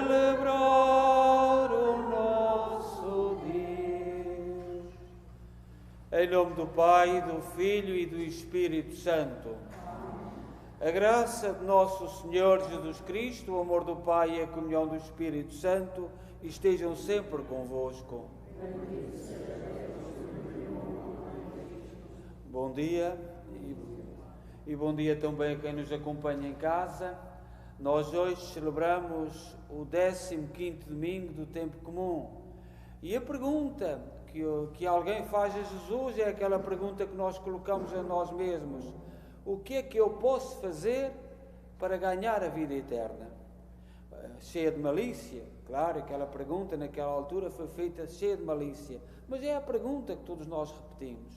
celebrar o nosso dia. Em nome do Pai, do Filho e do Espírito Santo. A graça de nosso Senhor Jesus Cristo, o amor do Pai e a comunhão do Espírito Santo estejam sempre convosco. Bom dia e bom dia também a quem nos acompanha em casa. Nós hoje celebramos o 15º domingo do tempo comum. E a pergunta que alguém faz a Jesus é aquela pergunta que nós colocamos a nós mesmos: o que é que eu posso fazer para ganhar a vida eterna? Cheia de malícia, claro, aquela pergunta naquela altura foi feita cheia de malícia, mas é a pergunta que todos nós repetimos: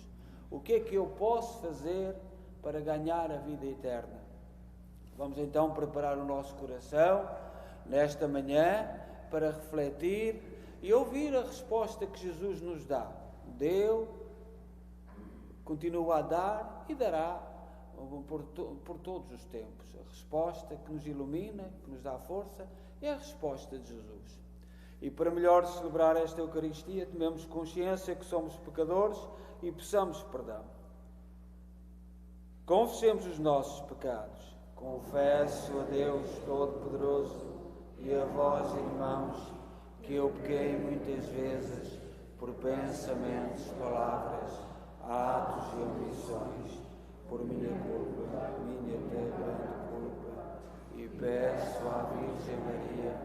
o que é que eu posso fazer para ganhar a vida eterna? Vamos então preparar o nosso coração nesta manhã para refletir e ouvir a resposta que Jesus nos dá. Deu, continua a dar e dará por todos os tempos. A resposta que nos ilumina, que nos dá força, é a resposta de Jesus. E para melhor celebrar esta Eucaristia, tomemos consciência que somos pecadores e peçamos perdão. Confessemos os nossos pecados. Confesso a Deus Todo-Poderoso e a vós, irmãos, que eu pequei muitas vezes por pensamentos, palavras, atos e omissões, por minha culpa, minha grande culpa, e peço à Virgem Maria,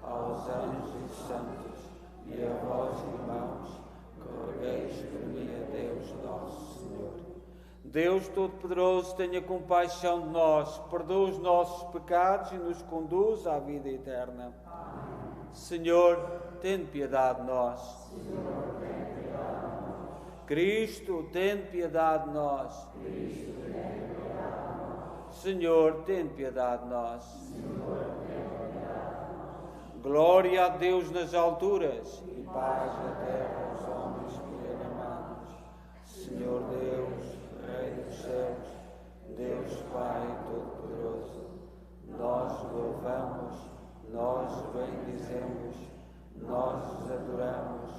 aos anjos e santos e a vós, irmãos, que rogueis por mim a Deus nosso Senhor. Deus Todo-Poderoso, tenha compaixão de nós, perdoa os nossos pecados e nos conduz à vida eterna. Amém. Senhor, tende piedade de nós. Senhor, tende piedade de nós. Cristo, tende piedade de nós. Cristo, tende piedade de nós. Senhor, tende piedade de nós. Senhor, tende piedade de nós. Glória a Deus nas alturas e paz na terra aos homens que lhe amamos. Senhor Deus, Rei dos céus, Deus Pai Todo-Poderoso, nós o louvamos, nós o bendizemos, nós os adoramos,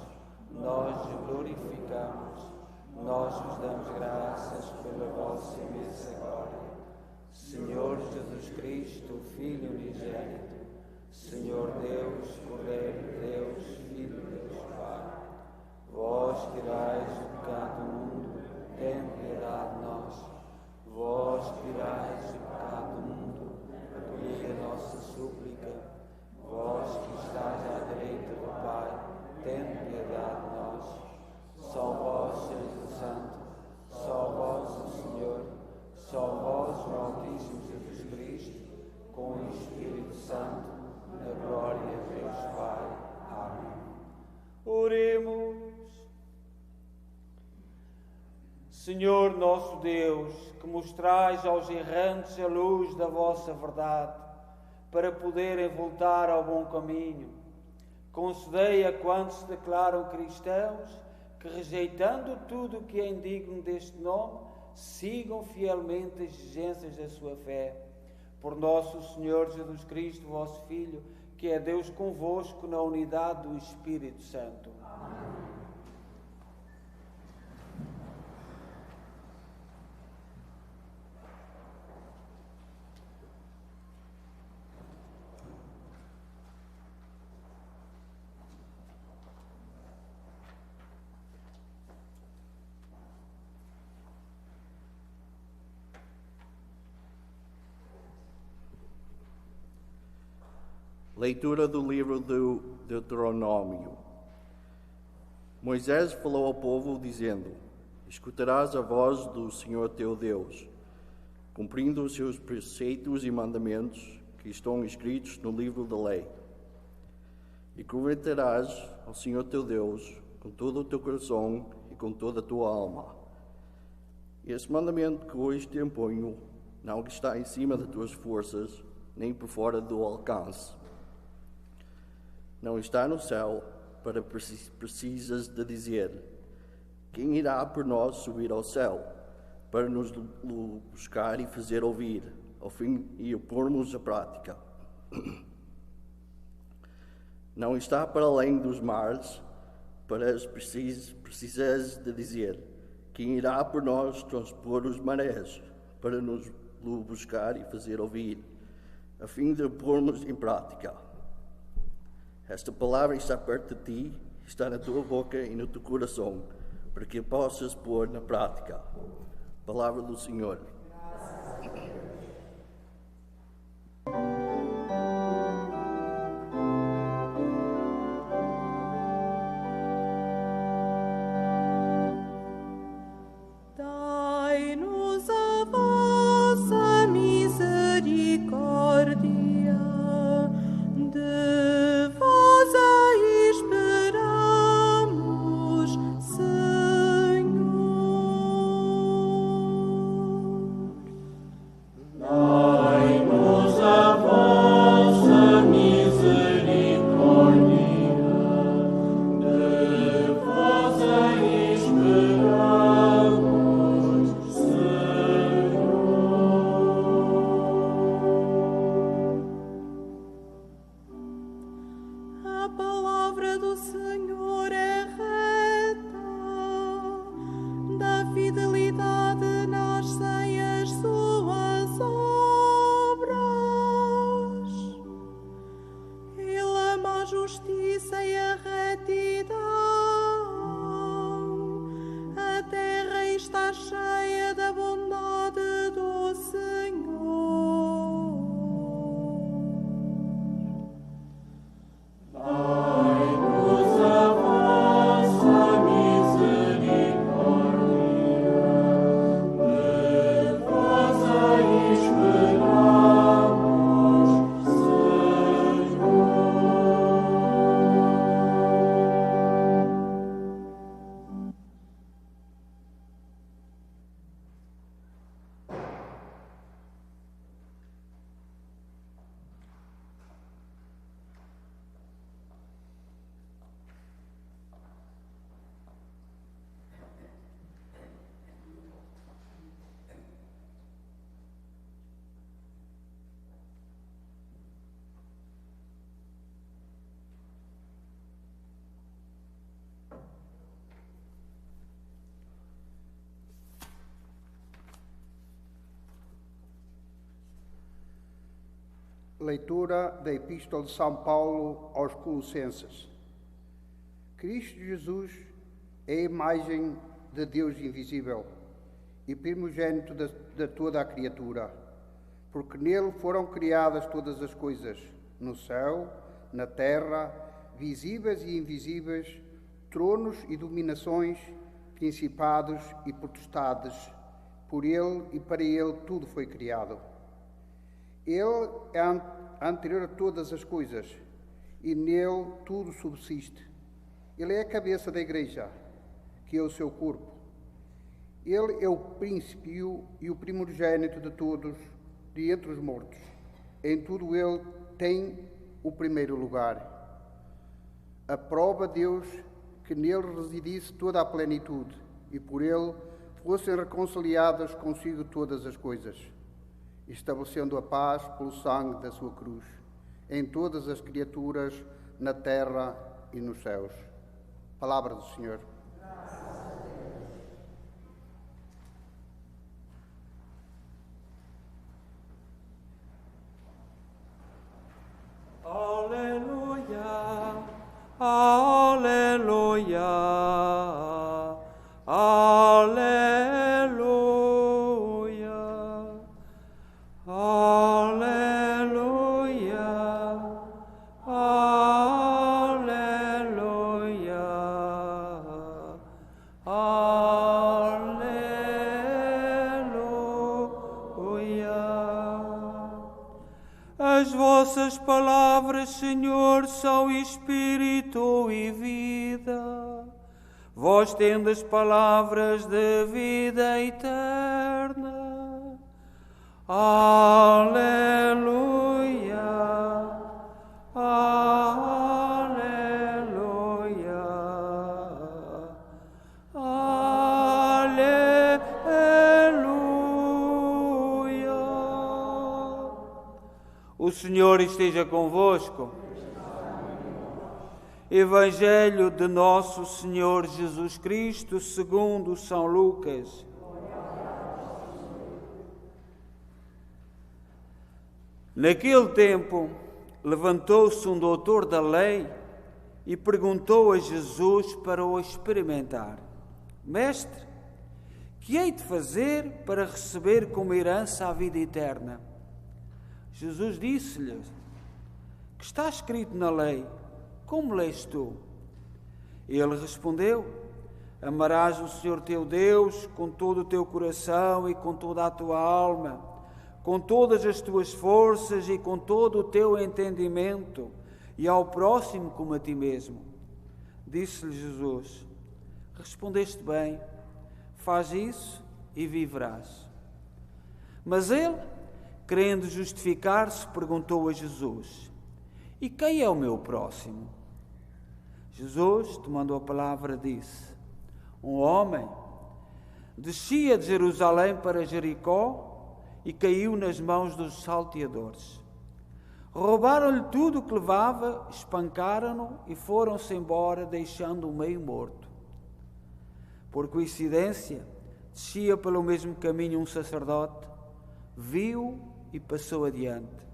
nós os glorificamos, nós vos damos graças pela vossa imensa glória. Senhor Jesus Cristo, Filho unigênito, Senhor Deus, Cordeiro de Deus, Filho de Deus Pai, vós tirais o pecado do mundo, tende piedade de nós. Vós tirais o pecado do mundo, acolhei a nossa súplica. Vós que estáis à direita do Pai, tende piedade de nós. Só vós sois o Santo, só vós o Senhor, só vós o Altíssimo Jesus Cristo, com o Espírito Santo, na glória de Deus Pai. Amém. Oremos. Senhor nosso Deus, que mostrais aos errantes a luz da vossa verdade, para poderem voltar ao bom caminho, concedei a quantos se declaram cristãos, que rejeitando tudo o que é indigno deste nome, sigam fielmente as exigências da sua fé. Por nosso Senhor Jesus Cristo, vosso Filho, que é Deus convosco na unidade do Espírito Santo. Amém. Leitura do livro do Deuteronômio. Moisés falou ao povo, dizendo: escutarás a voz do Senhor teu Deus, cumprindo os seus preceitos e mandamentos que estão escritos no livro da lei. E converterás ao Senhor teu Deus com todo o teu coração e com toda a tua alma. Este mandamento que hoje te imponho não está em cima das tuas forças, nem por fora do alcance. Não está no céu, para precisas de dizer: quem irá por nós subir ao céu, para nos buscar e fazer ouvir, ao fim e o pormos à prática. não está para além dos mares, para as precisas de dizer: quem irá por nós transpor os marés, para nos buscar e fazer ouvir, a fim de pormos em prática. Esta palavra está perto de ti, está na tua boca e no teu coração, para que possas pôr na prática. Palavra do Senhor. Dai-nos a vossa misericórdia, de vós a esperamos, Senhor. Dai-nos a vossa misericórdia, de vós a esperamos, Senhor. A palavra do Senhor é reta, da fidelidade nascem as suas obras. Ele ama a justiça e a retidão, a terra está cheia da bondade do Senhor. Dai-nos a vossa misericórdia, de vós a esperamos, Senhor. Leitura da Epístola de São Paulo aos Colossenses. Cristo Jesus é a imagem de Deus invisível e primogênito de toda a criatura, porque nele foram criadas todas as coisas, no céu, na terra, visíveis e invisíveis, tronos e dominações, principados e potestades. Por ele e para ele tudo foi criado. Ele é anterior a todas as coisas, e nele tudo subsiste. Ele é a cabeça da Igreja, que é o seu corpo. Ele é o príncipe e o primogênito de todos, de entre os mortos. Em tudo ele tem o primeiro lugar. Aprova Deus que nele residisse toda a plenitude, e por ele fossem reconciliadas consigo todas as coisas, estabelecendo a paz pelo sangue da sua cruz, em todas as criaturas, na terra e nos céus. Palavra do Senhor. Aleluia, aleluia, aleluia, aleluia, aleluia. As vossas palavras, Senhor, são espírito e vida. Vós tendes palavras de vida eterna. Aleluia, aleluia, aleluia. O Senhor esteja convosco. Evangelho de Nosso Senhor Jesus Cristo, segundo São Lucas. Naquele tempo, levantou-se um doutor da lei e perguntou a Jesus para o experimentar: Mestre, que hei de fazer para receber como herança a vida eterna? Jesus disse-lhe: Que está escrito na lei? Como lês tu? Ele respondeu: Amarás o Senhor teu Deus com todo o teu coração e com toda a tua alma, com todas as tuas forças e com todo o teu entendimento, e ao próximo como a ti mesmo. Disse-lhe Jesus: Respondeste bem, faz isso e viverás. Mas ele, querendo justificar-se, perguntou a Jesus: E quem é o meu próximo? Jesus, tomando a palavra, disse: Um homem descia de Jerusalém para Jericó e caiu nas mãos dos salteadores. Roubaram-lhe tudo o que levava, espancaram-no e foram-se embora, deixando-o meio morto. Por coincidência, descia pelo mesmo caminho um sacerdote, viu e passou adiante.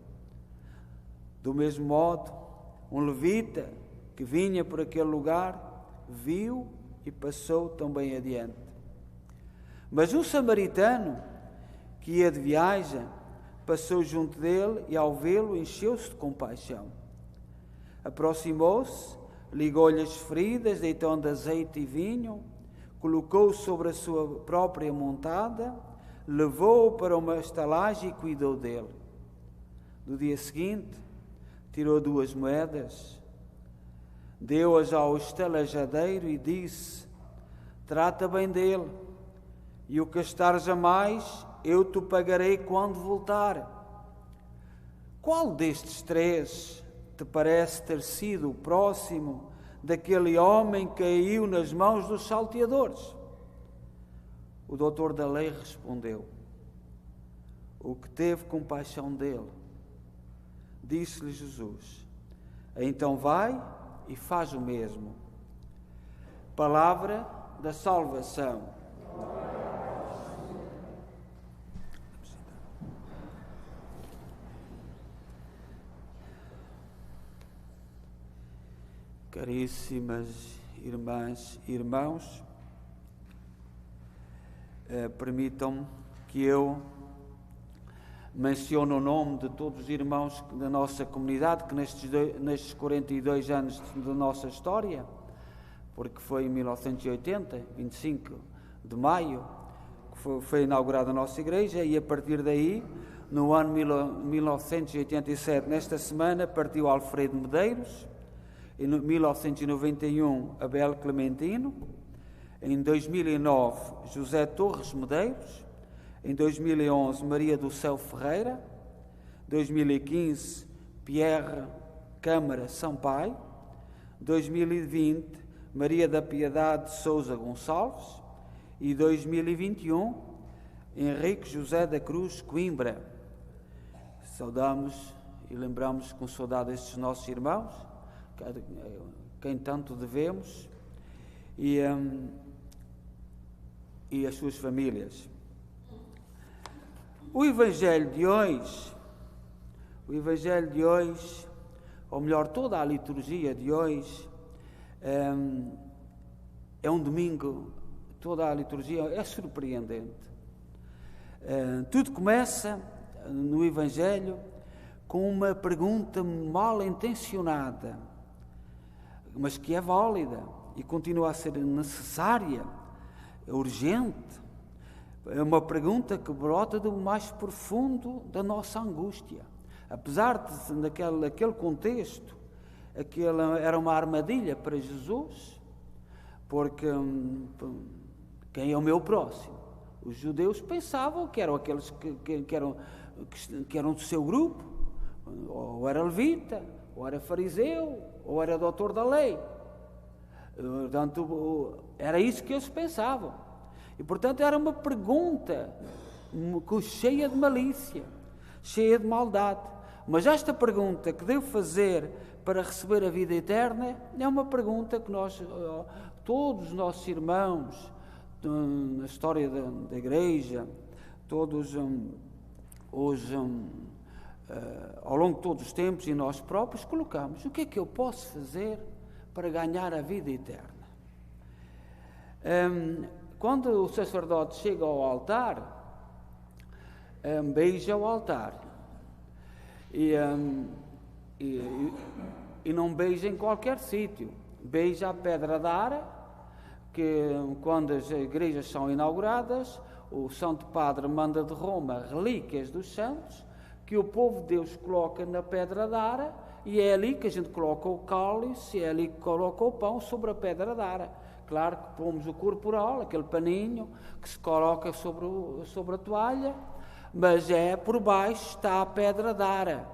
Do mesmo modo, um levita que vinha por aquele lugar, viu e passou também adiante. Mas um samaritano que ia de viagem passou junto dele e, ao vê-lo, encheu-se de compaixão. Aproximou-se, ligou-lhe as feridas, deitou-lhe azeite e vinho, colocou-o sobre a sua própria montada, levou-o para uma estalagem e cuidou dele. No dia seguinte, tirou 2 moedas, deu-as ao estalajadeiro e disse: Trata bem dele, e o que gastares a mais, eu te pagarei quando voltar. Qual destes 3 te parece ter sido o próximo daquele homem que caiu nas mãos dos salteadores? O doutor da lei respondeu: O que teve compaixão dele. Disse-lhe Jesus: Então vai e faz o mesmo. Palavra da salvação. Caríssimas irmãs e irmãos, permitam-me que eu mencione o nome de todos os irmãos da nossa comunidade que nestes 42 anos da nossa história, porque foi em 1980, 25 de maio, que foi inaugurada a nossa igreja, e a partir daí, no ano 1987, nesta semana, partiu Alfredo Medeiros, em 1991, Abel Clementino, em 2009, José Torres Medeiros, em 2011, Maria do Céu Ferreira, 2015, Pierre Câmara Sampaio, 2020, Maria da Piedade Sousa Gonçalves e 2021, Henrique José da Cruz Coimbra. Saudamos e lembramos com saudade estes nossos irmãos, quem tanto devemos, e as suas famílias. O Evangelho de hoje, ou melhor, toda a liturgia de hoje, é um domingo, toda a liturgia é surpreendente. Tudo começa no Evangelho com uma pergunta mal intencionada, mas que é válida e continua a ser necessária, urgente. É uma pergunta que brota do mais profundo da nossa angústia. Apesar de, naquele contexto, aquela era uma armadilha para Jesus, porque quem é o meu próximo? Os judeus pensavam que eram aqueles que eram do seu grupo, ou era levita, ou era fariseu, ou era doutor da lei. Portanto, era isso que eles pensavam. E, portanto, era uma pergunta cheia de malícia, cheia de maldade. Mas esta pergunta que devo fazer para receber a vida eterna? É uma pergunta que todos os nossos irmãos na história da Igreja, todos ao longo de todos os tempos, e nós próprios colocamos: o que é que eu posso fazer para ganhar a vida eterna? Quando o sacerdote chega ao altar, beija o altar e não beija em qualquer sítio, beija a pedra da Ara, que quando as igrejas são inauguradas, o Santo Padre manda de Roma relíquias dos santos, que o povo de Deus coloca na pedra da Ara, e é ali que a gente coloca o cálice, é ali que coloca o pão sobre a pedra da Ara. Claro que pomos o corporal, aquele paninho que se coloca sobre a toalha, mas por baixo está a pedra da Ara,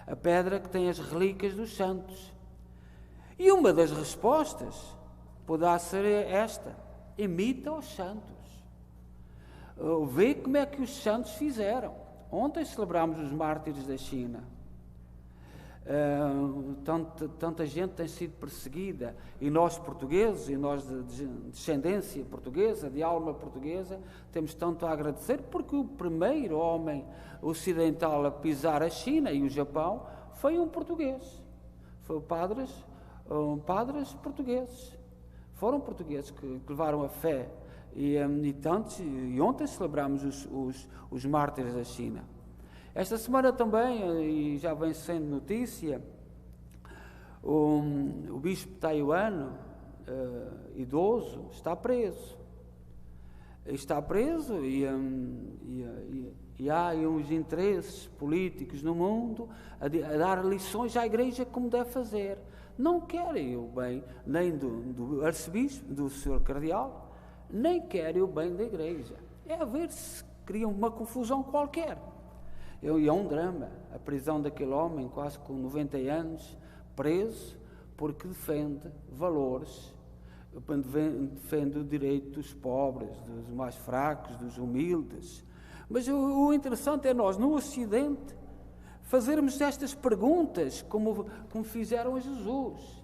a pedra que tem as relíquias dos santos. E uma das respostas poderá ser esta: imita os santos. Vê como é que os santos fizeram. Ontem celebramos os mártires da China. Tanta gente tem sido perseguida, e nós portugueses, e nós de descendência portuguesa, de alma portuguesa, temos tanto a agradecer, porque o primeiro homem ocidental a pisar a China e o Japão foi um português. Foi padres portugueses. Foram portugueses que levaram a fé. E ontem celebramos os mártires da China. Esta semana também, e já vem sendo notícia, o bispo taiuano, idoso, está preso. Está preso e há uns interesses políticos no mundo a dar lições à Igreja como deve fazer. Não querem o bem nem do arcebispo, do senhor cardeal, nem querem o bem da Igreja. É a ver se criam uma confusão qualquer. E é um drama a prisão daquele homem, quase com 90 anos, preso, porque defende valores, defende o direito dos pobres, dos mais fracos, dos humildes. Mas o interessante é nós, no Ocidente, fazermos estas perguntas como fizeram a Jesus.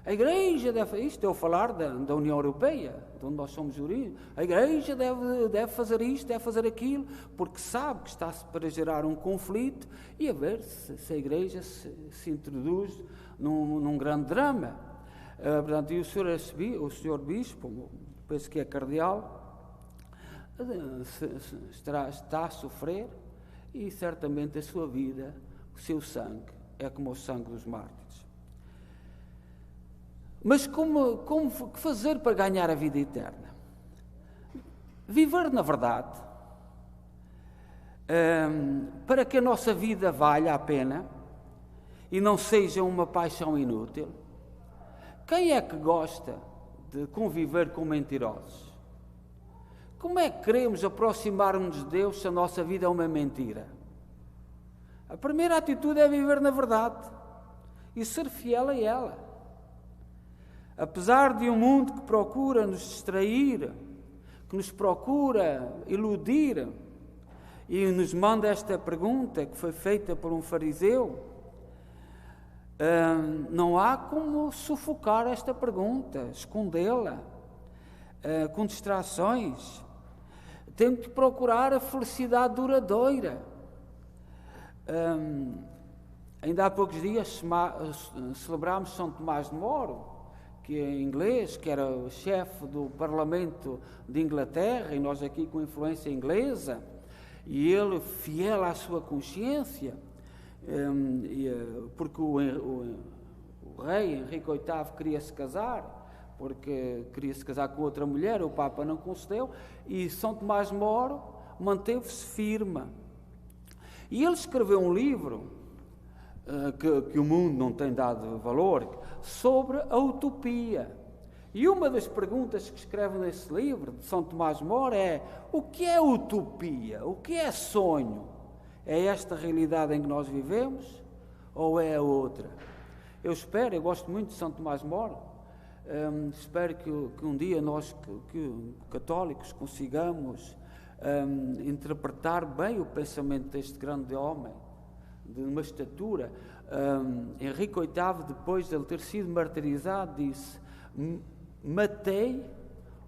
A Igreja deve... Isto é o falar da União Europeia, de onde nós somos oriundos. A Igreja deve fazer isto, deve fazer aquilo, porque sabe que está para gerar um conflito, e a ver se a Igreja se introduz num grande drama. Portanto, e o senhor Bispo, penso que é cardeal, está a sofrer, e certamente a sua vida, o seu sangue, é como o sangue dos mártires. Mas que fazer para ganhar a vida eterna? Viver na verdade, para que a nossa vida valha a pena e não seja uma paixão inútil. Quem é que gosta de conviver com mentirosos? Como é que queremos aproximar-nos de Deus se a nossa vida é uma mentira? A primeira atitude é viver na verdade e ser fiel a ela. Apesar de um mundo que procura nos distrair, que nos procura iludir, e nos manda esta pergunta que foi feita por um fariseu, não há como sufocar esta pergunta, escondê-la, com distrações. Temos que procurar a felicidade duradoura. Ainda há poucos dias celebramos São Tomás de Moro, que é inglês, que era o chefe do Parlamento de Inglaterra, e nós aqui com influência inglesa, e ele, fiel à sua consciência, porque o rei Henrique VIII queria se casar, porque queria se casar com outra mulher, o Papa não concedeu, e São Tomás de Moro manteve-se firme. E ele escreveu um livro, que o mundo não tem dado valor, sobre a utopia. E uma das perguntas que escreve nesse livro, de São Tomás de Moro, é: o que é utopia? O que é sonho? É esta realidade em que nós vivemos? Ou é a outra? Eu gosto muito de São Tomás de Moro, espero que um dia nós, que católicos, consigamos interpretar bem o pensamento deste grande homem, de uma estatura. Henrique VIII, depois de ele ter sido martirizado, disse: matei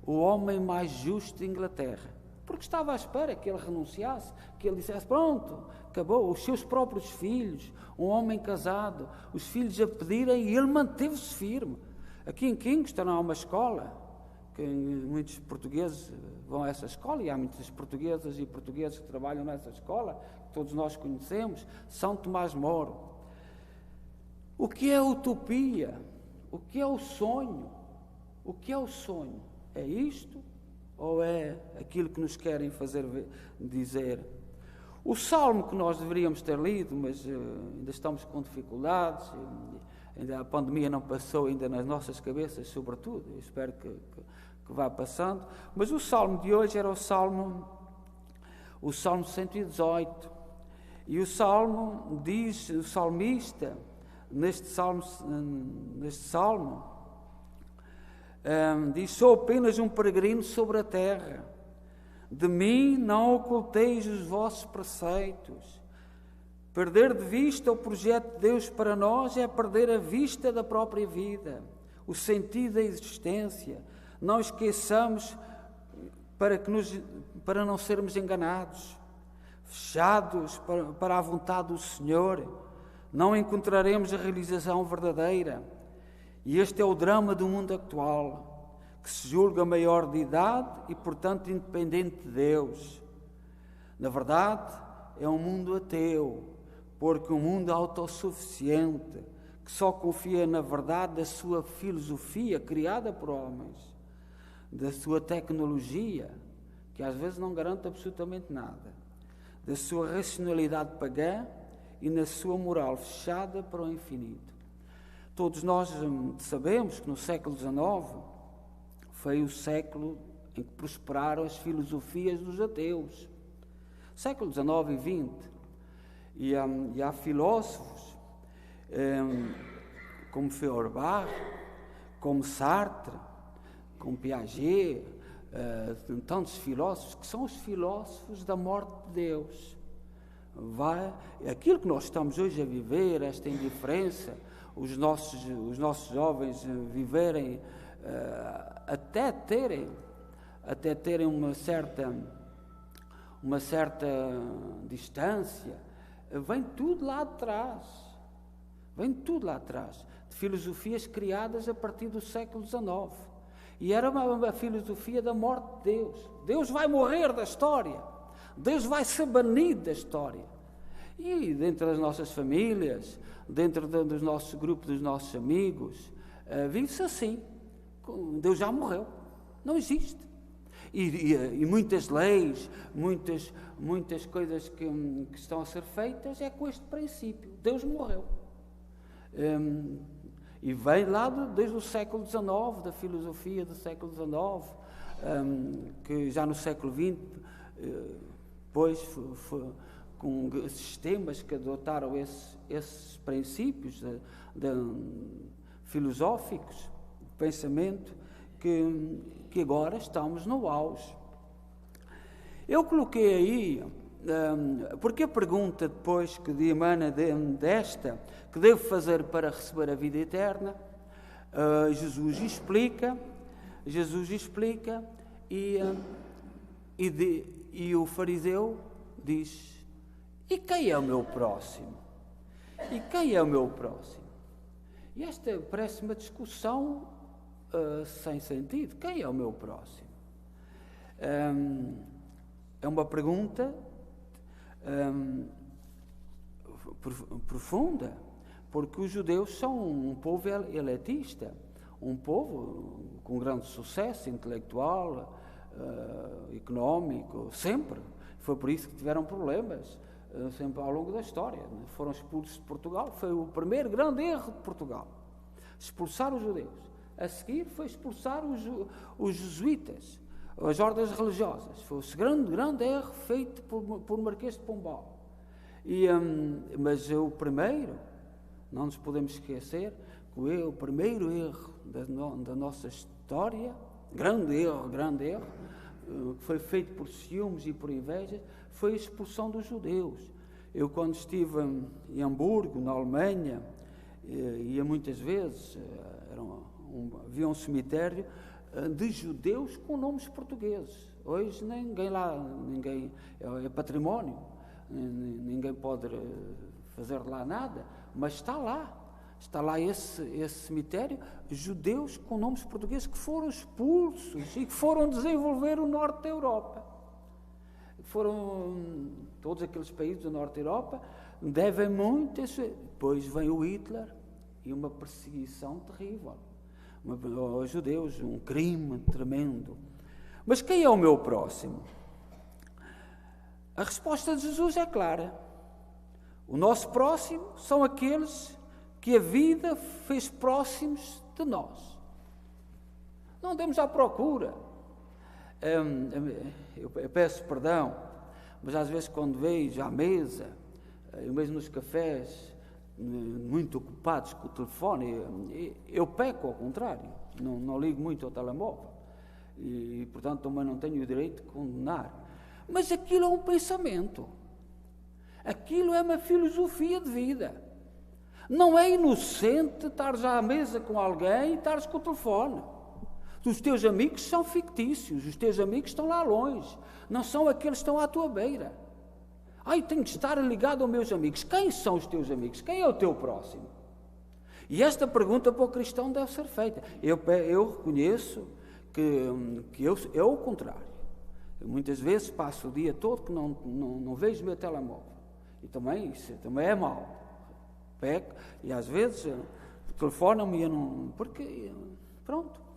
o homem mais justo de Inglaterra, porque estava à espera que ele renunciasse, que ele dissesse: pronto, acabou. Os seus próprios filhos, um homem casado, os filhos a pedirem, e ele manteve-se firme. Aqui em Kingston há uma escola, que muitos portugueses vão a essa escola, e há muitas portuguesas e portugueses que trabalham nessa escola, que todos nós conhecemos, São Tomás Moro. O que é a utopia? O que é o sonho? O que é o sonho? É isto ou é aquilo que nos querem fazer dizer? O salmo que nós deveríamos ter lido, mas ainda estamos com dificuldades, ainda a pandemia não passou ainda nas nossas cabeças, sobretudo, eu espero que vá passando, mas o salmo de hoje era o salmo 118, e o salmo diz, o salmista, neste salmo diz: sou apenas um peregrino sobre a terra, de mim não oculteis os vossos preceitos. Perder de vista o projeto de Deus para nós é perder a vista da própria vida, o sentido da existência. Não esqueçamos para não sermos enganados, fechados para a vontade do Senhor, não encontraremos a realização verdadeira. E este é o drama do mundo atual, que se julga maior de idade e, portanto, independente de Deus. Na verdade, é um mundo ateu, porque um mundo autossuficiente, que só confia na verdade da sua filosofia criada por homens, da sua tecnologia, que às vezes não garante absolutamente nada, da sua racionalidade pagã e na sua moral fechada para o infinito. Todos nós sabemos que no século XIX foi o século em que prosperaram as filosofias dos ateus. Século XIX e XX. E há filósofos como Feuerbach, como Sartre, como Piaget, tantos filósofos que são os filósofos da morte de Deus. Aquilo que nós estamos hoje a viver, esta indiferença, os nossos jovens viverem, até terem uma certa distância, vem tudo lá atrás, de filosofias criadas a partir do século XIX. E era uma filosofia da morte de Deus. Deus vai morrer da história, Deus vai ser banido da história. E dentro das nossas famílias, dentro dos nossos grupos, dos nossos amigos, vive-se assim. Deus já morreu, não existe. E muitas leis, muitas coisas que estão a ser feitas é com este princípio: Deus morreu. E vem lá desde o século XIX, da filosofia do século XIX, que já no século XX, depois com sistemas que adotaram esses princípios filosóficos, de pensamento, que agora estamos no auge. Eu coloquei aí, porque a pergunta depois que emana desta, que devo fazer para receber a vida eterna, Jesus explica, e o fariseu diz: e quem é o meu próximo? E quem é o meu próximo? E esta parece uma discussão sem sentido. Quem é o meu próximo? É uma pergunta profunda, porque os judeus são um povo elitista, um povo com grande sucesso intelectual, económico, sempre. Foi por isso que tiveram problemas sempre ao longo da história. Foram expulsos de Portugal. Foi o primeiro grande erro de Portugal, expulsar os judeus. A seguir foi expulsar os jesuítas, as ordens religiosas. Foi o grande erro feito por Marquês de Pombal. Mas o primeiro, não nos podemos esquecer, que o primeiro erro da nossa história, grande erro, que foi feito por ciúmes e por inveja, foi a expulsão dos judeus. Eu, quando estive em Hamburgo, na Alemanha, ia muitas vezes, havia um cemitério de judeus com nomes portugueses. Hoje ninguém é património, ninguém pode fazer lá nada, mas está lá esse cemitério, judeus com nomes portugueses que foram expulsos e que foram desenvolver o norte da Europa. Foram todos aqueles países do norte da Europa, devem muito. Depois vem o Hitler e uma perseguição terrível aos judeus, um crime tremendo. Mas quem é o meu próximo? A resposta de Jesus é clara. O nosso próximo são aqueles que a vida fez próximos de nós. Não andemos à procura. Eu peço perdão, mas às vezes quando vejo à mesa, eu mesmo nos cafés, muito ocupados com o telefone, eu peco ao contrário, não ligo muito ao telemóvel e portanto também não tenho o direito de condenar, mas aquilo é um pensamento, aquilo é uma filosofia de vida. Não é inocente estares à mesa com alguém e estares com o telefone. Os teus amigos são fictícios, os teus amigos estão lá longe, não são aqueles que estão à tua beira. Tenho de estar ligado aos meus amigos. Quem são os teus amigos? Quem é o teu próximo? E esta pergunta para o cristão deve ser feita. Eu reconheço que é o contrário. Eu muitas vezes passo o dia todo que não vejo o meu telemóvel. E também isso também é mau. Peco, e às vezes telefonam-me e eu não... Porque, pronto.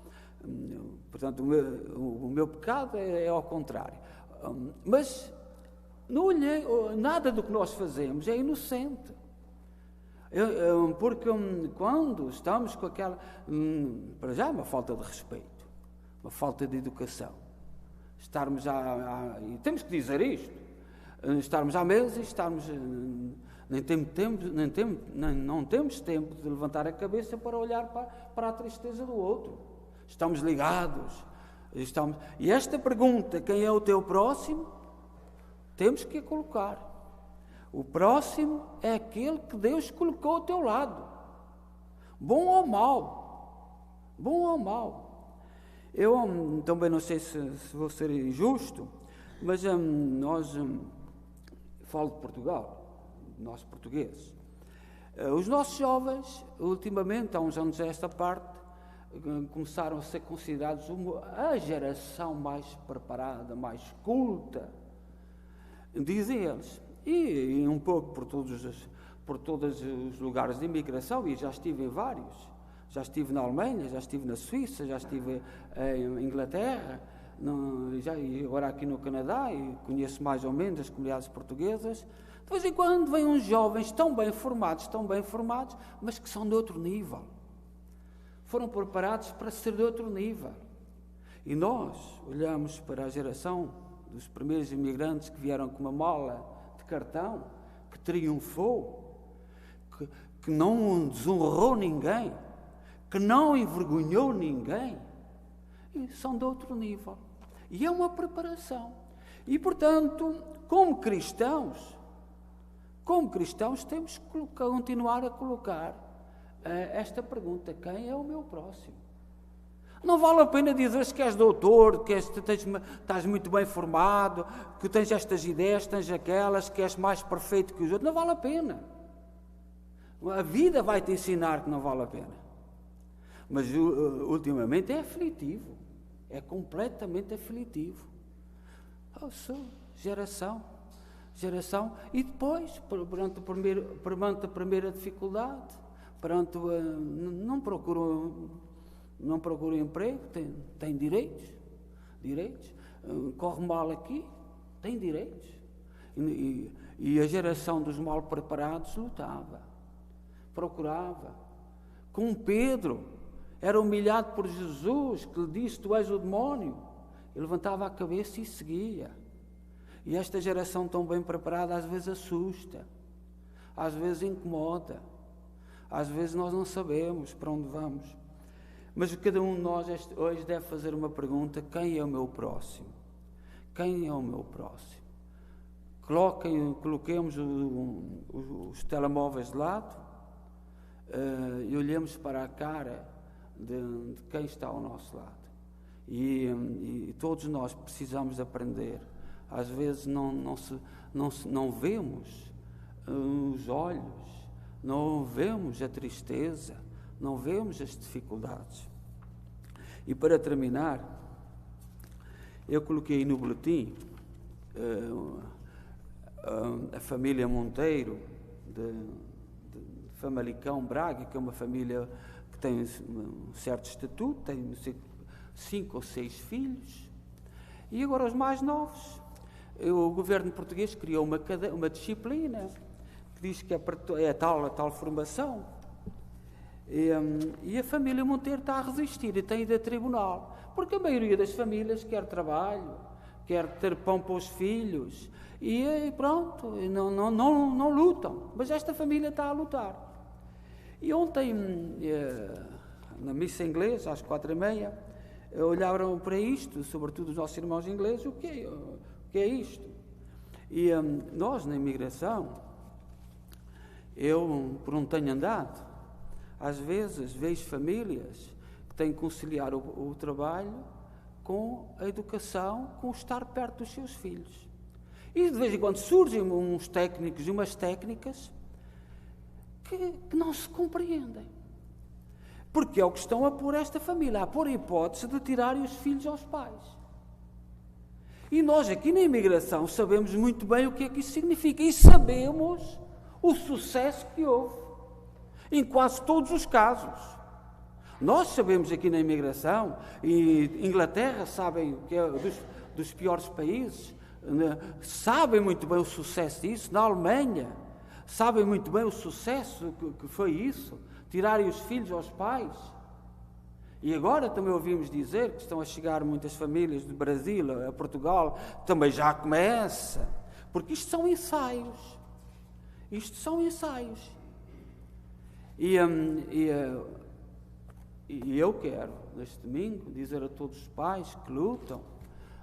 Portanto, o meu pecado é ao contrário. Mas nada do que nós fazemos é inocente. Porque quando estamos com aquela... para já é uma falta de respeito, uma falta de educação. Estarmos e temos que dizer isto. Estarmos à mesa e estarmos... não temos tempo de levantar a cabeça para olhar para a tristeza do outro. Estamos ligados. E esta pergunta, quem é o teu próximo, temos que a colocar. O próximo é aquele que Deus colocou ao teu lado. Bom ou mau. Bom ou mau. Eu também não sei se vou ser injusto, mas nós... falo de Portugal, nós portugueses. Os nossos jovens, ultimamente, há uns anos a esta parte, começaram a ser considerados a geração mais preparada, mais culta, dizem eles. E um pouco por todos os lugares de imigração, e já estive em vários. Já estive na Alemanha, já estive na Suíça, já estive em Inglaterra, e agora aqui no Canadá, e conheço mais ou menos as comunidades portuguesas. De vez em quando vêm uns jovens tão bem formados, mas que são de outro nível. Foram preparados para ser de outro nível. E nós olhamos para a geração dos primeiros imigrantes que vieram com uma mala de cartão, que triunfou, que não desonrou ninguém, que não envergonhou ninguém, e são de outro nível. E é uma preparação. E, portanto, como cristãos temos que continuar a colocar esta pergunta: quem é o meu próximo? Não vale a pena dizer-se que és doutor, que estás muito bem formado, que tens estas ideias, tens aquelas, que és mais perfeito que os outros. Não vale a pena. A vida vai te ensinar que não vale a pena. Mas ultimamente é aflitivo. É completamente aflitivo. Geração. E depois, perante a primeira dificuldade, não procuram emprego, tem direitos, corre mal aqui, tem direitos. E a geração dos mal preparados lutava, procurava. Com Pedro, era humilhado por Jesus, que lhe disse: tu és o demónio. Ele levantava a cabeça e seguia. E esta geração tão bem preparada às vezes assusta, às vezes incomoda, às vezes nós não sabemos para onde vamos. Mas cada um de nós hoje deve fazer uma pergunta: quem é o meu próximo? Quem é o meu próximo? coloquemos os telemóveis de lado e olhemos para a cara de quem está ao nosso lado. E todos nós precisamos aprender. Às vezes não vemos os olhos, não vemos a tristeza, não vemos as dificuldades. E para terminar, eu coloquei no boletim a família Monteiro de Famalicão, Braga, que é uma família que tem um certo estatuto, tem 5 ou 6 filhos, e agora os mais novos. O governo português criou uma disciplina que diz que é tal formação, e a família Monteiro está a resistir e tem ido a tribunal, porque a maioria das famílias quer trabalho, quer ter pão para os filhos, e pronto, não lutam, mas esta família está a lutar. E ontem, na missa inglesa, às 4h30, olharam para isto, sobretudo os nossos irmãos ingleses, o que é isto? E nós, na imigração, eu, por onde tenho andado, às vezes vejo famílias que têm que conciliar o trabalho com a educação, com o estar perto dos seus filhos. E de vez em quando surgem uns técnicos e umas técnicas que não se compreendem. Porque é o que estão a pôr esta família, a pôr a hipótese de tirarem os filhos aos pais. E nós aqui na imigração sabemos muito bem o que é que isso significa. E sabemos o sucesso que houve em quase todos os casos. Nós sabemos aqui na imigração, e Inglaterra sabem que é dos piores países, sabem muito bem o sucesso disso. Na Alemanha sabem muito bem o sucesso que foi isso, tirarem os filhos aos pais. E agora também ouvimos dizer que estão a chegar muitas famílias do Brasil a Portugal, também já começa, porque isto são ensaios. Isto são ensaios. E eu quero, neste domingo, dizer a todos os pais que lutam,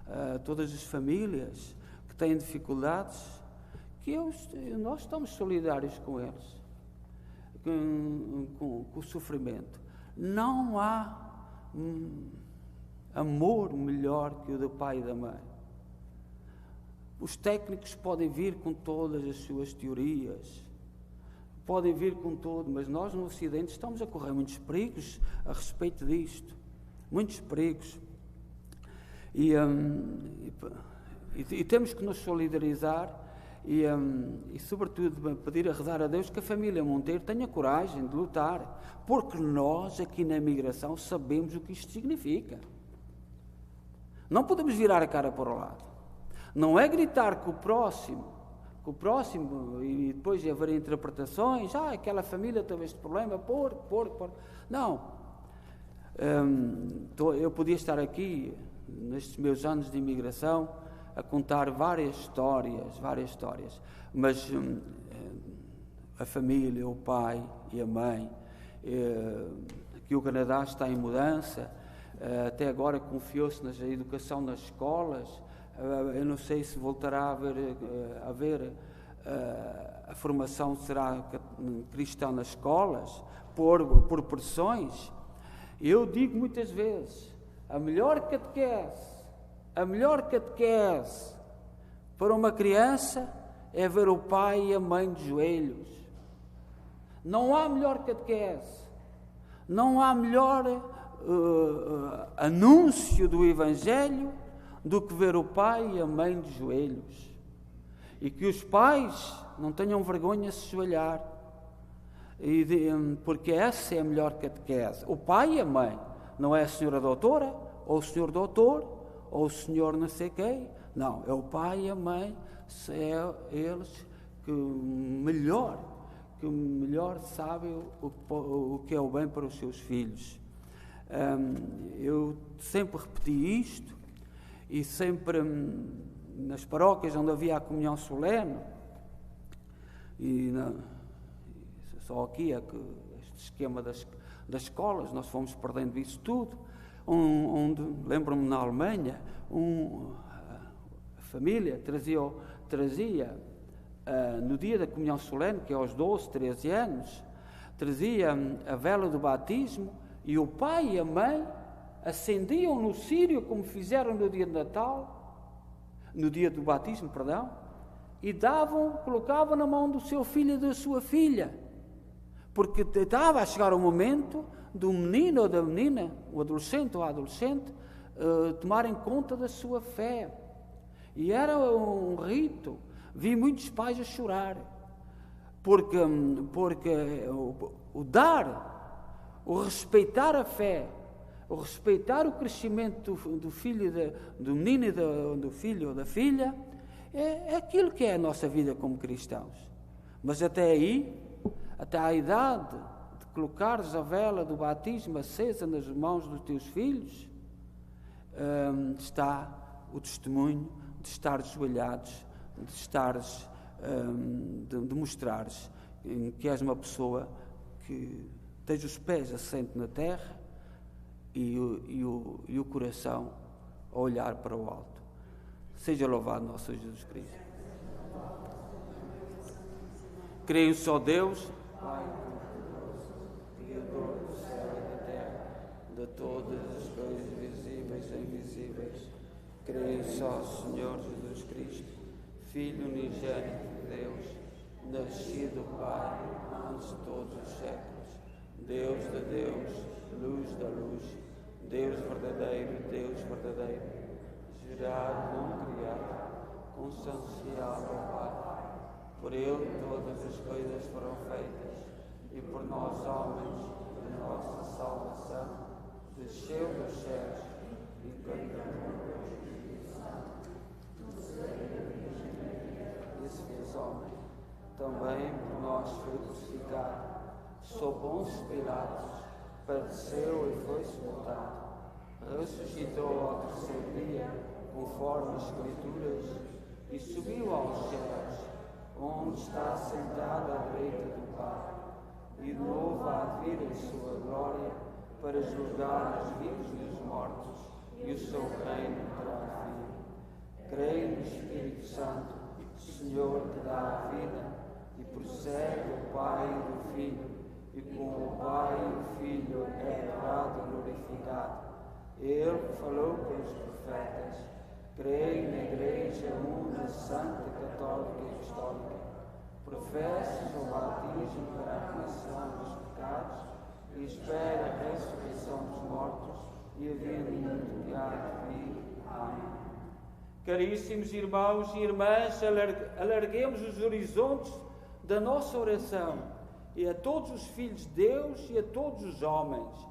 a todas as famílias que têm dificuldades, que nós estamos solidários com eles, com o sofrimento. Não há amor melhor que o do pai e da mãe. Os técnicos podem vir com todas as suas teorias, podem vir com tudo, mas nós no Ocidente estamos a correr muitos perigos a respeito disto, muitos perigos. E temos que nos solidarizar e sobretudo pedir a rezar a Deus que a família Monteiro tenha coragem de lutar, porque nós aqui na imigração sabemos o que isto significa. Não podemos virar a cara para o lado. Não é gritar com o próximo e depois haver interpretações, aquela família teve este problema, Não. Eu podia estar aqui, nestes meus anos de imigração, a contar várias histórias, mas a família, o pai e a mãe, que o Canadá está em mudança, até agora confiou-se na educação nas escolas. Eu não sei se voltará a haver a formação será cristã nas escolas, por pressões. Eu digo muitas vezes, a melhor catequese para uma criança é ver o pai e a mãe de joelhos. Não há melhor catequese, não há melhor anúncio do Evangelho do que ver o pai e a mãe de joelhos. E que os pais não tenham vergonha de se ajoelhar, porque essa é a melhor catequese. O pai e a mãe, não é a senhora doutora, ou o senhor doutor, ou o senhor não sei quem, não, é o pai e a mãe, é eles que melhor sabem o que é o bem para os seus filhos. Eu sempre repeti isto, e sempre nas paróquias onde havia a comunhão solene, só aqui é que este esquema das escolas, nós fomos perdendo isso tudo, onde lembro-me na Alemanha, a família trazia, no dia da comunhão solene, que é aos 12, 13 anos, trazia a vela do batismo e o pai e a mãe acendiam no círio, como fizeram no dia de Natal, no dia do batismo, perdão, e colocavam na mão do seu filho e da sua filha, porque estava a chegar o momento do menino ou da menina, o adolescente ou a adolescente, tomarem conta da sua fé. E era um rito. Vi muitos pais a chorar, porque o dar, o respeitar a fé, o respeitar o crescimento do filho, do menino e do filho ou da filha, é aquilo que é a nossa vida como cristãos. Mas até aí, até à idade de colocares a vela do batismo acesa nas mãos dos teus filhos, está o testemunho de estar ajoelhados, de estares, de mostrares que és uma pessoa que tens os pés assentes na terra e o coração a olhar para o alto. Seja louvado nosso Jesus Cristo. Creio só Deus, Pai Todo-Poderoso, Criador do céu e da terra, de todas as coisas visíveis e invisíveis. Creio só, Senhor Jesus Cristo, Filho unigênito de Deus, nascido do Pai antes de todos os séculos, Deus de Deus, luz da luz, Deus verdadeiro, gerado, não criado, consubstanciado ao Pai. Por Ele todas as coisas foram feitas, e por nós homens, a nossa salvação, desceu dos céus e cantou. E se fez homem, também por nós foi crucificado, sob Pôncio Pilatos, padeceu e foi sepultado, ressuscitou ao terceiro dia, conforme as Escrituras, e subiu aos céus, onde está sentado à direita do Pai, e de novo há de vir em sua glória para julgar os vivos e os mortos, e o seu reino terá fim. Creio no Espírito Santo, Senhor que dá a vida, e procede do Pai e do Filho, e com o Pai e o Filho é adorado e glorificado. Ele que falou pelos profetas. Creio na Igreja Una, Santa, Católica e Apostólica. Professo o batismo para a remissão dos pecados e espero a ressurreição dos mortos e a vida que há de vir. Amém. Caríssimos irmãos e irmãs, alarguemos os horizontes da nossa oração e a todos os filhos de Deus e a todos os homens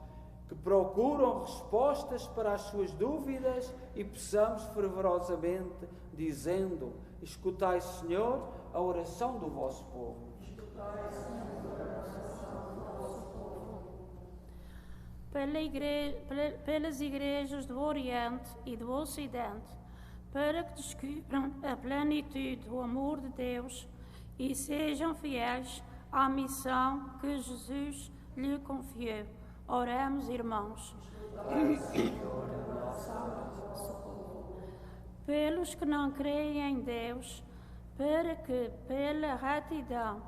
que procuram respostas para as suas dúvidas e peçamos fervorosamente, dizendo: escutai, Senhor, a oração do vosso povo. Pelas igrejas do Oriente e do Ocidente, para que descubram a plenitude do amor de Deus e sejam fiéis à missão que Jesus lhe confiou. Oremos, irmãos. Pelos que não creem em Deus, para que, pela retidão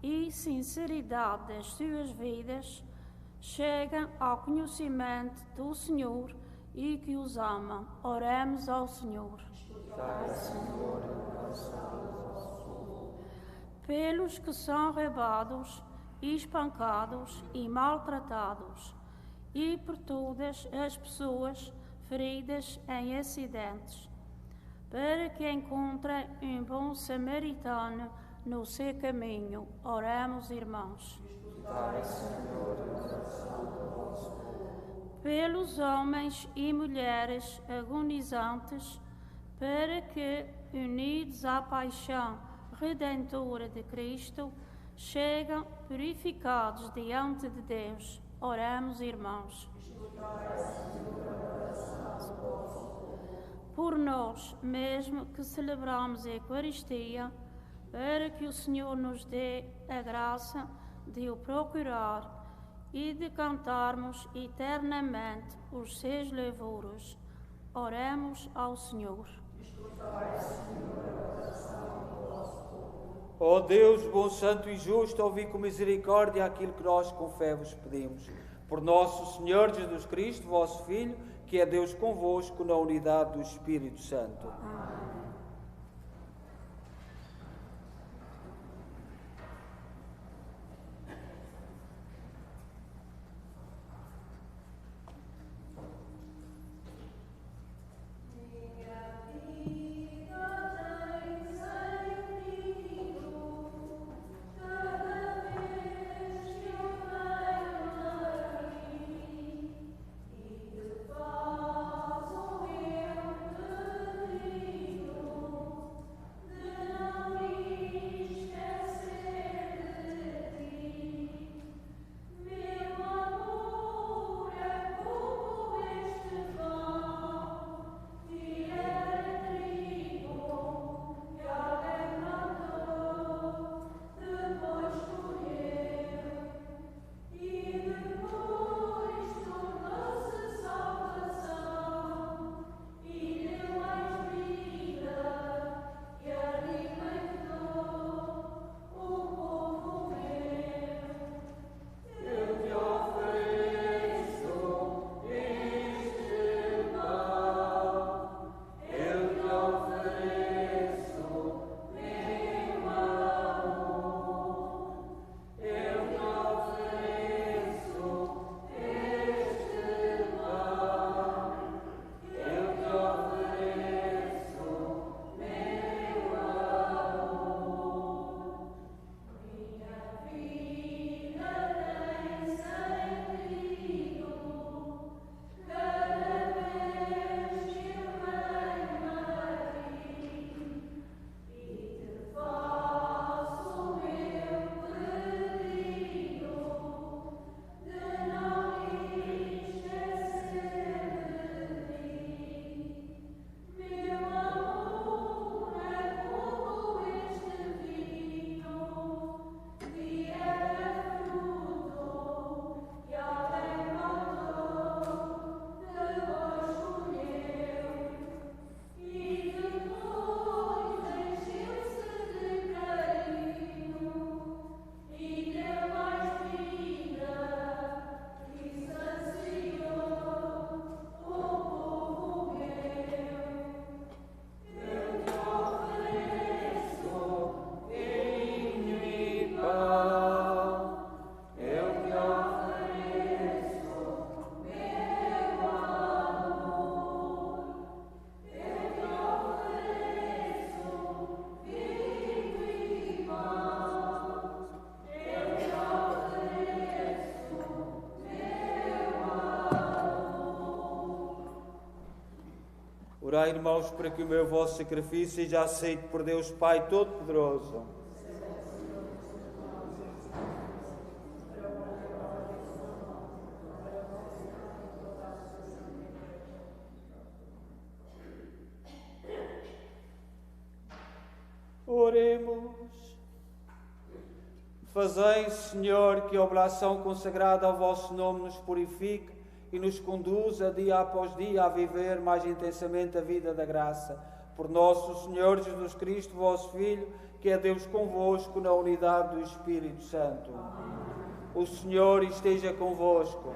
e sinceridade das suas vidas, cheguem ao conhecimento do Senhor e que os amam. Oremos ao Senhor. Pelos que são roubados, espancados e maltratados, e por todas as pessoas feridas em acidentes, para que encontrem um bom samaritano no seu caminho. Oremos, irmãos. Pelos homens e mulheres agonizantes, para que, unidos à paixão redentora de Cristo, chegam purificados diante de Deus. Oremos, irmãos. Por nós, mesmo que celebramos a Eucaristia, para que o Senhor nos dê a graça de o procurar e de cantarmos eternamente os seus louvores. Oremos ao Senhor. Ó Deus, bom, santo e justo, ouvi com misericórdia aquilo que nós com fé vos pedimos. Por nosso Senhor Jesus Cristo, vosso Filho, que é Deus convosco, na unidade do Espírito Santo. Amém. Orai, irmãos, para que o meu vosso sacrifício seja aceito por Deus Pai Todo-Poderoso. Oremos. Fazei, Senhor, que a oblação consagrada ao vosso nome nos purifique e nos conduza dia após dia a viver mais intensamente a vida da graça. Por nosso Senhor Jesus Cristo, vosso Filho, que é Deus convosco na unidade do Espírito Santo. Amém. O Senhor esteja convosco.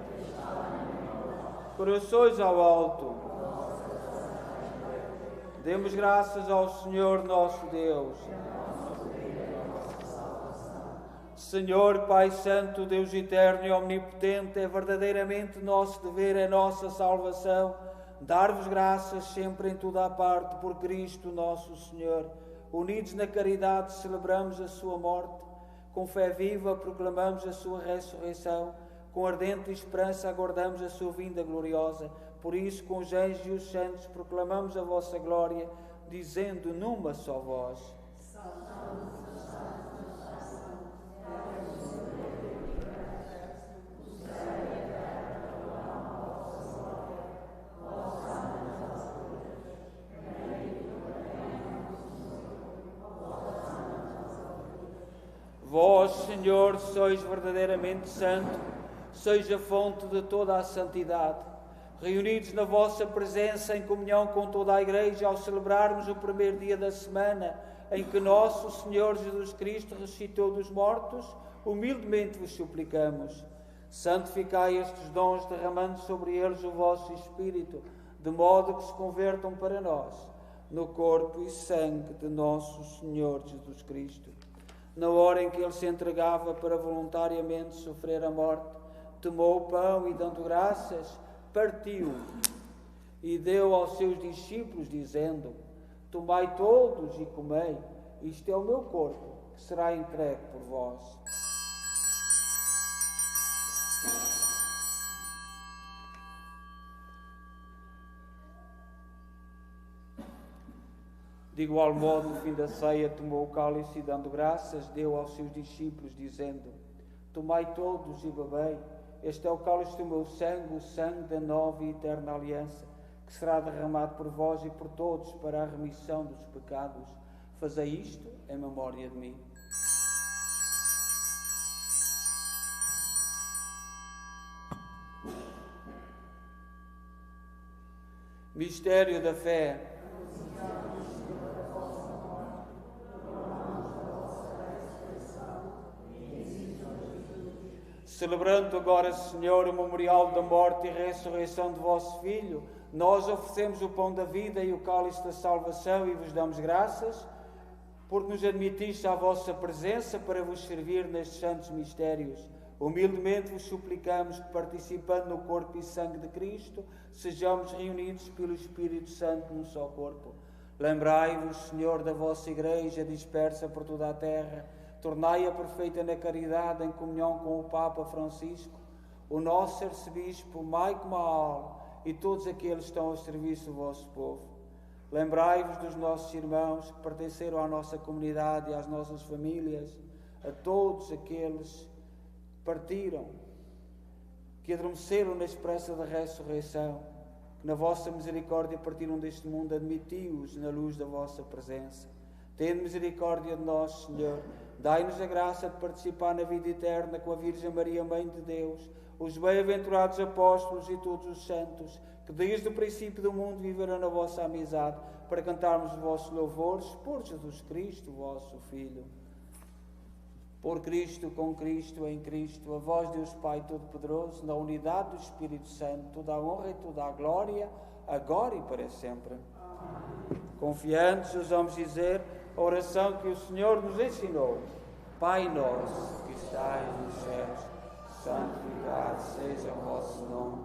Corações ao alto. Demos graças ao Senhor nosso Deus. Senhor, Pai Santo, Deus eterno e omnipotente, é verdadeiramente nosso dever, é nossa salvação, dar-vos graças sempre em toda a parte, por Cristo nosso Senhor. Unidos na caridade, celebramos a sua morte, com fé viva proclamamos a sua ressurreição, com ardente esperança aguardamos a sua vinda gloriosa. Por isso, com os anjos e os santos, proclamamos a vossa glória, dizendo numa só voz: Vós, Senhor, sois verdadeiramente santo, sois a fonte de toda a santidade. Reunidos na vossa presença, em comunhão com toda a Igreja, ao celebrarmos o primeiro dia da semana, em que nosso Senhor Jesus Cristo ressuscitou dos mortos, humildemente vos suplicamos. Santificai estes dons, derramando sobre eles o vosso Espírito, de modo que se convertam para nós, no corpo e sangue de nosso Senhor Jesus Cristo. Na hora em que ele se entregava para voluntariamente sofrer a morte, tomou o pão e, dando graças, partiu e deu aos seus discípulos, dizendo: tomai todos e comei, isto é o meu corpo, que será entregue por vós. De igual modo, no fim da ceia, tomou o cálice e, dando graças, deu aos seus discípulos, dizendo: tomai todos e bebei, este é o cálice do meu sangue, o sangue da nova e eterna aliança, que será derramado por vós e por todos para a remissão dos pecados. Fazei isto em memória de mim. Mistério da fé. Celebrando agora, Senhor, o memorial da morte e ressurreição de vosso Filho, nós oferecemos o pão da vida e o cálice da salvação e vos damos graças, porque nos admitiste à vossa presença para vos servir nestes santos mistérios. Humildemente vos suplicamos que, participando no corpo e sangue de Cristo, sejamos reunidos pelo Espírito Santo num só corpo. Lembrai-vos, Senhor, da vossa Igreja dispersa por toda a terra. Tornai-a perfeita na caridade, em comunhão com o Papa Francisco, o nosso arcebispo Maico Maal e todos aqueles que estão ao serviço do vosso povo. Lembrai-vos dos nossos irmãos que pertenceram à nossa comunidade e às nossas famílias, a todos aqueles que partiram, que adormeceram na esperança da ressurreição, que na vossa misericórdia partiram deste mundo, admiti-os na luz da vossa presença. Tende misericórdia de nós, Senhor. Dai-nos a graça de participar na vida eterna com a Virgem Maria, Mãe de Deus, os bem-aventurados apóstolos e todos os santos, que desde o princípio do mundo viveram na vossa amizade, para cantarmos os vossos louvores por Jesus Cristo, vosso Filho. Por Cristo, com Cristo, em Cristo, a vós, Deus Pai Todo-Poderoso, na unidade do Espírito Santo, toda a honra e toda a glória, agora e para sempre. Amém. Confiantes, ousamos dizer a oração que o Senhor nos ensinou. Pai nosso, que estais nos céus, santificado seja o vosso nome.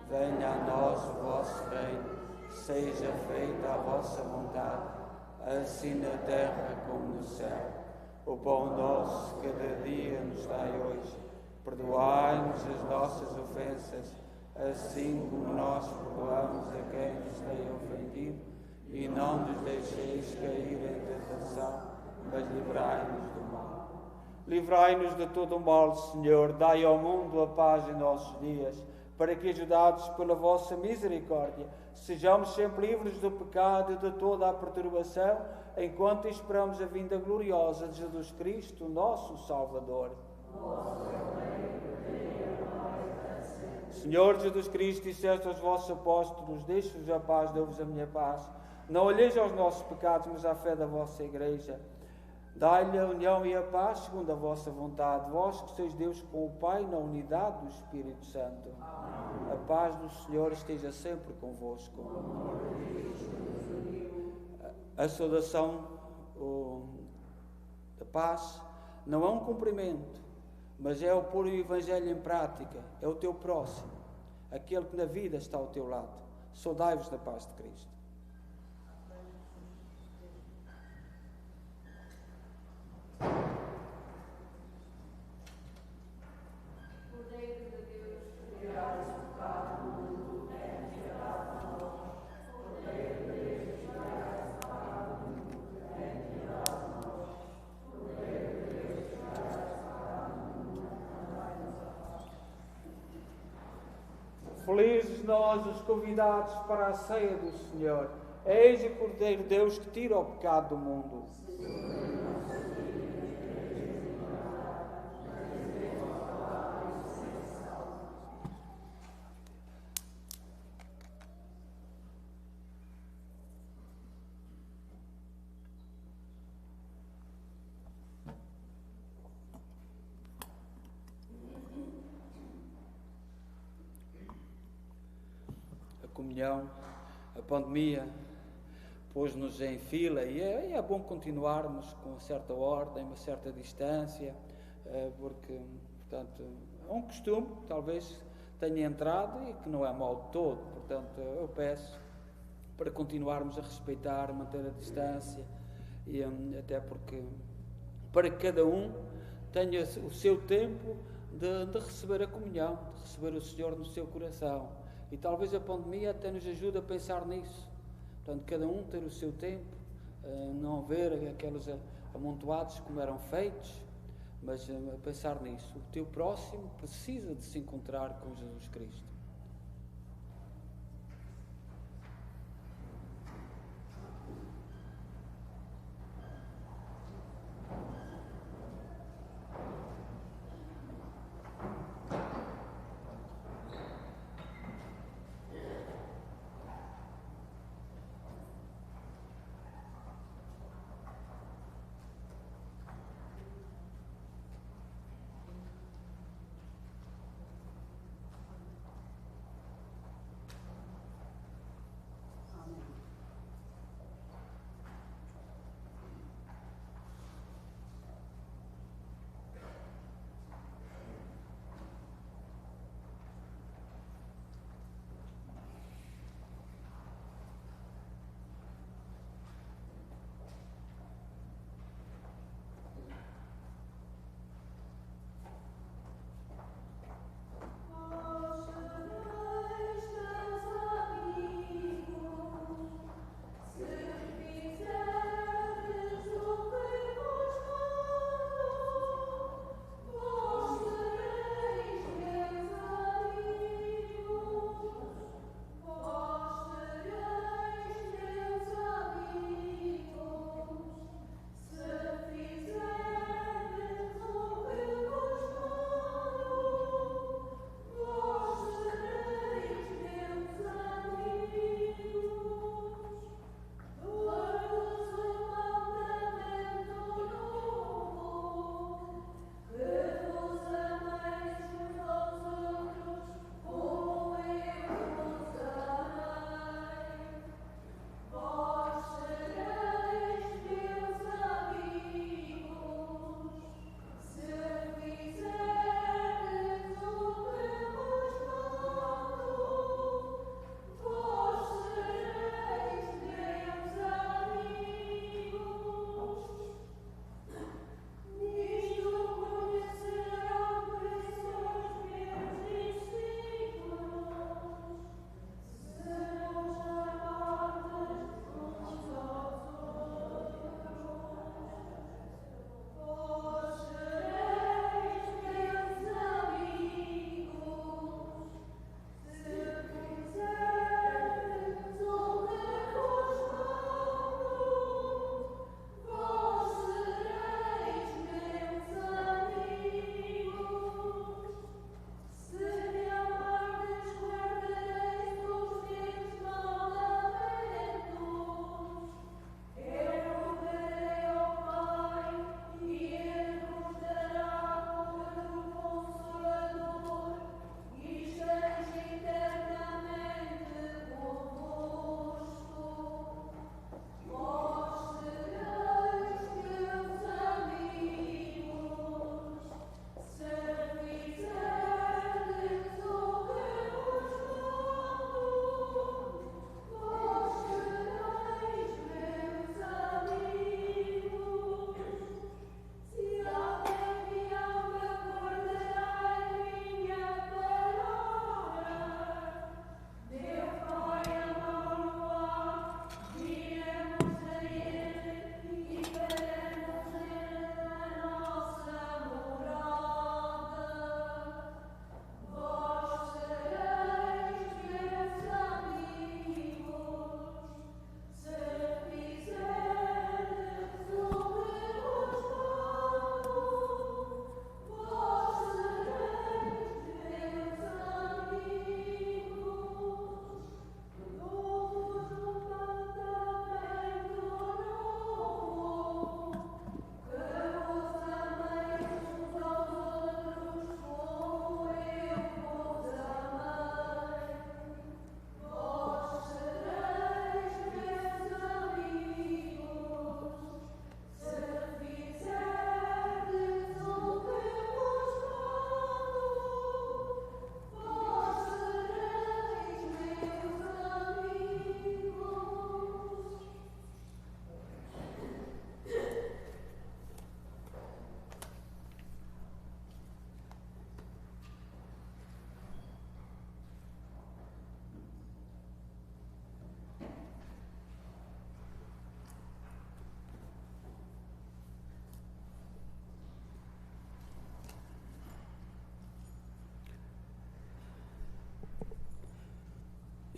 Venha a nós o vosso reino. Seja feita a vossa vontade, assim na terra como no céu. O pão nosso cada dia nos dai hoje. Perdoai-nos as nossas ofensas, assim como nós perdoamos a quem nos tem ofendido. E não nos deixeis cair em tentação, mas livrai-nos do mal. Livrai-nos de todo o mal, Senhor. Dai ao mundo a paz em nossos dias, para que, ajudados pela vossa misericórdia, sejamos sempre livres do pecado e de toda a perturbação, enquanto esperamos a vinda gloriosa de Jesus Cristo, nosso Salvador. Senhor Jesus Cristo, disseste aos vossos apóstolos: deixo-vos a paz, dou-vos a minha paz. Não olheis aos nossos pecados, mas à fé da vossa Igreja. Dai-lhe a união e a paz segundo a vossa vontade, vós que sois Deus com o Pai na unidade do Espírito Santo. Amém. A paz do Senhor esteja sempre convosco. A saudação da paz não é um cumprimento, mas é o pôr o Evangelho em prática, é o teu próximo, aquele que na vida está ao teu lado. Saudai-vos da paz de Cristo. Felizes nós, os convidados para a ceia do Senhor. Eis o Cordeiro de Deus que tira o pecado do mundo. comunhão. A pandemia pôs-nos em fila e é bom continuarmos com uma certa ordem, uma certa distância, porque, portanto, é um costume que talvez tenha entrado e que não é mau de todo. Portanto, eu peço para continuarmos a respeitar, manter a distância e até porque para que cada um tenha o seu tempo de receber a comunhão, de receber o Senhor no seu coração. E talvez a pandemia até nos ajude a pensar nisso. Portanto, cada um ter o seu tempo, não ver aqueles amontoados como eram feitos, mas a pensar nisso. O teu próximo precisa de se encontrar com Jesus Cristo.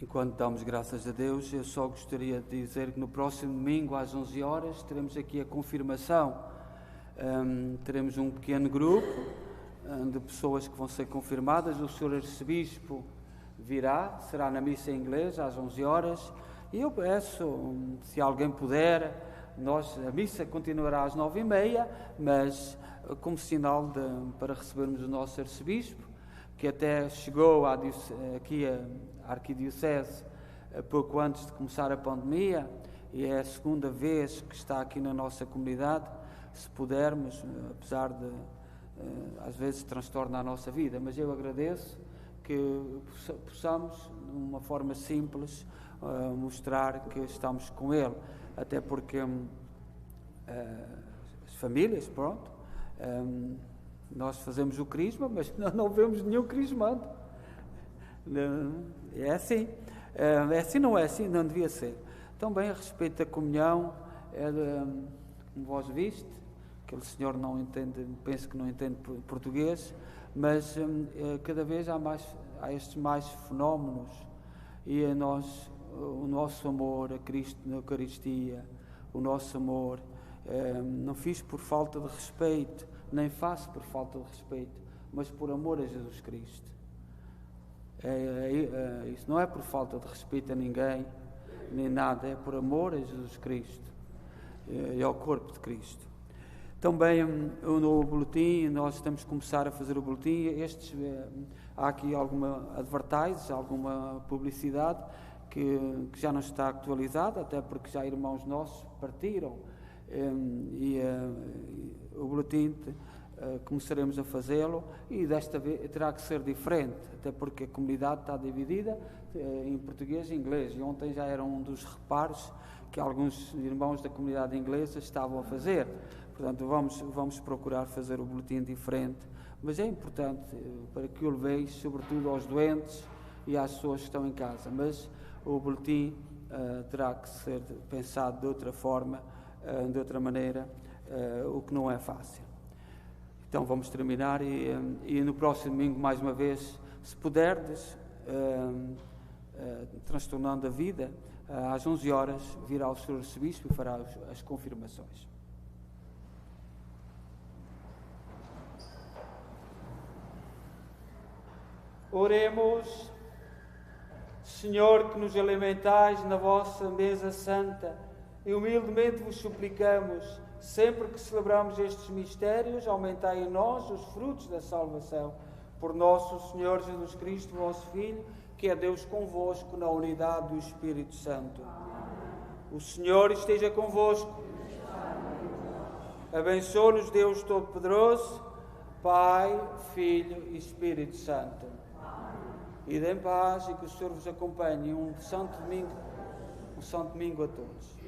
Enquanto damos graças a Deus, eu só gostaria de dizer que no próximo domingo, às 11 horas, teremos aqui a confirmação. Teremos um pequeno grupo de pessoas que vão ser confirmadas. O Sr. Arcebispo virá, será na missa em inglês, às 11 horas. E eu peço, se alguém puder, a missa continuará às 9h30, mas como sinal para recebermos o nosso Arcebispo, que até chegou aqui à Arquidiocese pouco antes de começar a pandemia, e é a segunda vez que está aqui na nossa comunidade. Se pudermos, apesar de às vezes transtorna a nossa vida, mas eu agradeço que possamos, de uma forma simples, mostrar que estamos com ele, até porque as famílias, pronto, nós fazemos o crisma, mas não vemos nenhum crismando. É assim, não é assim, não devia ser. Também a respeito da comunhão, como vós viste, aquele senhor não entende, penso que não entende português, mas cada vez há estes mais fenómenos, e o nosso amor a Cristo na Eucaristia, o nosso amor, não fiz por falta de respeito, nem faço por falta de respeito, mas por amor a Jesus Cristo. Isso não é por falta de respeito a ninguém, nem nada, é por amor a Jesus Cristo e ao corpo de Cristo. Também no boletim, nós temos que começar a fazer o boletim. Há aqui alguma advertise, alguma publicidade que já não está atualizada, até porque já irmãos nossos partiram, e o boletim começaremos a fazê-lo, e desta vez terá que ser diferente, até porque a comunidade está dividida em português e inglês, e ontem já era um dos reparos que alguns irmãos da comunidade inglesa estavam a fazer. Portanto, vamos procurar fazer o boletim diferente, mas é importante para que o leveis, sobretudo aos doentes e às pessoas que estão em casa, mas o boletim terá que ser pensado de outra forma, de outra maneira, o que não é fácil. Então vamos terminar e no próximo domingo, mais uma vez, se puderdes, transtornando a vida, às 11 horas virá o Sr. Arcebispo e fará as confirmações. Oremos. Senhor, que nos alimentais na vossa mesa santa, e humildemente vos suplicamos, sempre que celebramos estes mistérios, aumentai em nós os frutos da salvação. Por nosso Senhor Jesus Cristo, vosso Filho, que é Deus convosco na unidade do Espírito Santo. O Senhor esteja convosco. Abençoe-nos Deus Todo-Poderoso, Pai, Filho e Espírito Santo. Ide em paz e que o Senhor vos acompanhe. Um santo domingo a todos.